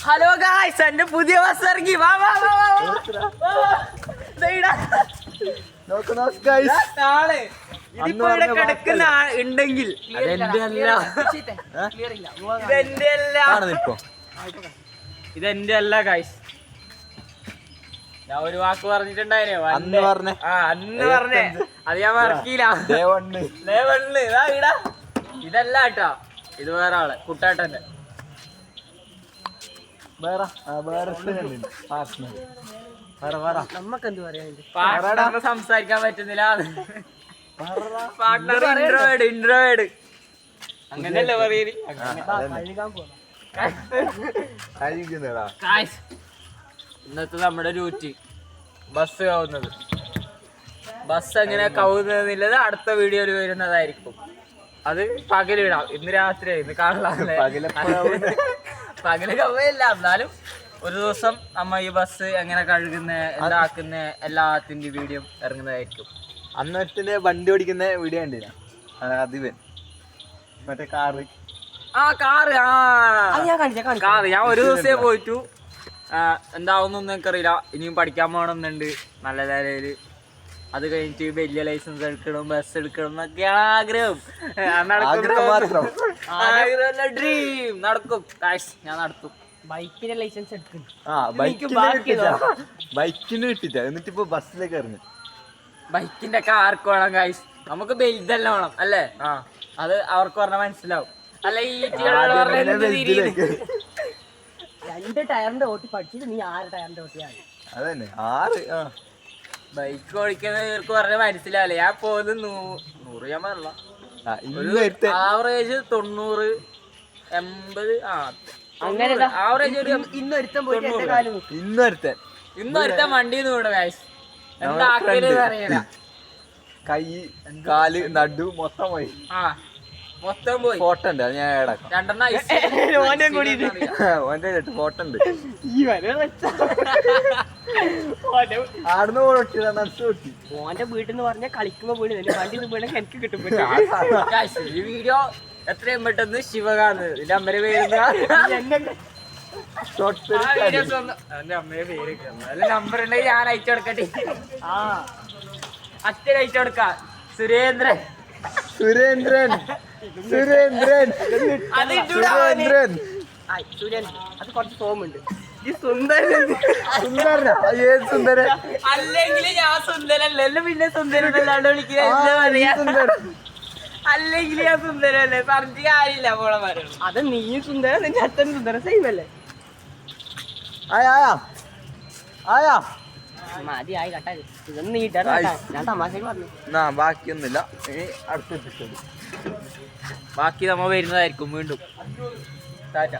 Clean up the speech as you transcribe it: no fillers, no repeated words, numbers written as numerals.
Hello guys, എന്റെ പുതിയ bus ഇറങ്ങി. വാ വാ വാ വാ നാളെ ഇതിപ്പോ ഇവിടെ കിടക്കുന്ന ഉണ്ടെങ്കിൽ ഇതെന്റെ അല്ല ഗായ്സ്. ഞാൻ ഒരു വാക്ക് പറഞ്ഞിട്ടുണ്ടായിരുന്നു അന്ന് പറഞ്ഞേ. അത് ഞാൻ മറക്കില്ല. ഇതല്ല കേട്ടോ, ഇത് വേറെ ആള്, കുട്ടാട്ടന്റെ. സംസാരിക്കാൻ പറ്റുന്നില്ല. പാർട്ട്ണർ ഇൻട്രോവേഡ് അങ്ങനെയല്ലേ പറയല്. ഇന്നത്തെ നമ്മുടെ ഡ്യൂട്ടി ബസ് കവുന്നത്. ബസ് എങ്ങനെ കവുന്നതെന്നുള്ളത് അടുത്ത വീഡിയോയിൽ വരുന്നതായിരിക്കും. അത് പകലിടാം. ഇന്ന് രാത്രി ഇന്ന് കാണില്ല. പകല് കവയില്ല. എന്നാലും ഒരു ദിവസം നമ്മ ഈ ബസ് എങ്ങനെ കഴുകുന്ന എന്താക്കുന്ന എല്ലാത്തിന്റെ വീഡിയോ ഇറങ്ങുന്നതായിരിക്കും. അന്നത്തെ വണ്ടി ഓടിക്കുന്ന വീഡിയോ കണ്ടില്ല? അതിവൻ മറ്റേ കാറ്. കാറ് ഞാൻ ഒരു ദിവസമേ പോയിട്ടു. എന്താവുന്നൊന്നും എനിക്കറിയില്ല. ഇനിയും പഠിക്കാൻ പോകണമെന്നുണ്ട് നല്ല നിലയില്. അത് കഴിഞ്ഞിട്ട് വലിയ ലൈസൻസ് എടുക്കണം, ബസ് എടുക്കണം എന്നൊക്കെയാണ് ആഗ്രഹം. ഡ്രീം നടക്കും. ഞാൻ നടത്തും. ബൈക്കിന്റെ ലൈസൻസ് എടുക്കും. ബൈക്കിന് കിട്ടില്ല. എന്നിട്ട് ഇപ്പൊ ബസ്സിലേക്ക് ഇറങ്ങി. ബൈക്കിന്റെ ഒക്കെ ആർക്ക് വേണം ഗൈസ്? നമുക്ക് ബെൽറ്റെല്ലാം വേണം അല്ലേ? അത് അവർക്ക് പറഞ്ഞാൽ മനസ്സിലാവും. അല്ല ഈ 2 ടയറിന്റെ ഓട്ടി പഠിച്ചിട്ട് നീ 6 ടയറിന്റെ ഓട്ടിയാണ്. അതന്നെ 6. ബൈക്ക് ഓടിക്കുന്നവർക്ക് പറഞ്ഞാൽ മനസ്സിലാവില്ല. ഞാൻ പോകുന്നത് 100 ഞാൻ പറഞ്ഞ ആവറേജ് 90 80 അങ്ങനെ ആവറേജ് ഒരു ഇന്നൊരുത്തൻ വണ്ടിന്ന് വീണ ഗൈസ്. എന്താ അറിയില്ല. കൈ കാല് നടു മൊത്തം പോയി. മൊത്തം പോയി. ഫോട്ടോ ഉണ്ട്, അത് ഞാൻ ഇടാക്കാം. 2 ഓന്റെ ഫോട്ടോ ഉണ്ട്. ആടുന്ന് പൊട്ടിയതാ, നനച്ചു പൊട്ടി. ഓന്റെ വീട്ടിൽ പറഞ്ഞാൽ കളിക്കുമ്പോ വീട് വണ്ടി വീണ എനിക്ക് കിട്ടും. ഈ വീഡിയോ എത്രയും പെട്ടെന്ന് ശിവകാന്ത് എന്റെ അമ്മയുടെ പേര് നമ്പർ ഉണ്ടെങ്കിൽ ഞാൻ അയച്ചു കൊടുക്കട്ടെ. അച്ഛൻ അയച്ചു കൊടുക്കാം. സുരേന്ദ്രൻ അത് കുറച്ച് ഫോമുണ്ട്. ഈ സുന്ദരൻ അല്ലെങ്കിൽ ഞാൻ സുന്ദരല്ല. പിന്നെ സുന്ദരനല്ലാണ്ട് വിളിക്കുന്നത്. അല്ലെങ്കിൽ ഞാൻ സുന്ദരല്ലേ പറഞ്ഞ കാര്യമില്ല. പോളെ പറയണം. അത് നീയും സുന്ദരൻ, നിന്റെ അച്ഛൻ സുന്ദരൻ സെയിം അല്ലേ? മതി ആയി കട്ടായി. ഇതൊന്നും നീട്ടാ. ഞാൻ തമാശക്ക് പറഞ്ഞു. ബാക്കിയൊന്നുമില്ല. അടുത്ത ബാക്കി നമ്മ വരുന്നതായിരിക്കും വീണ്ടും. ടാറ്റ.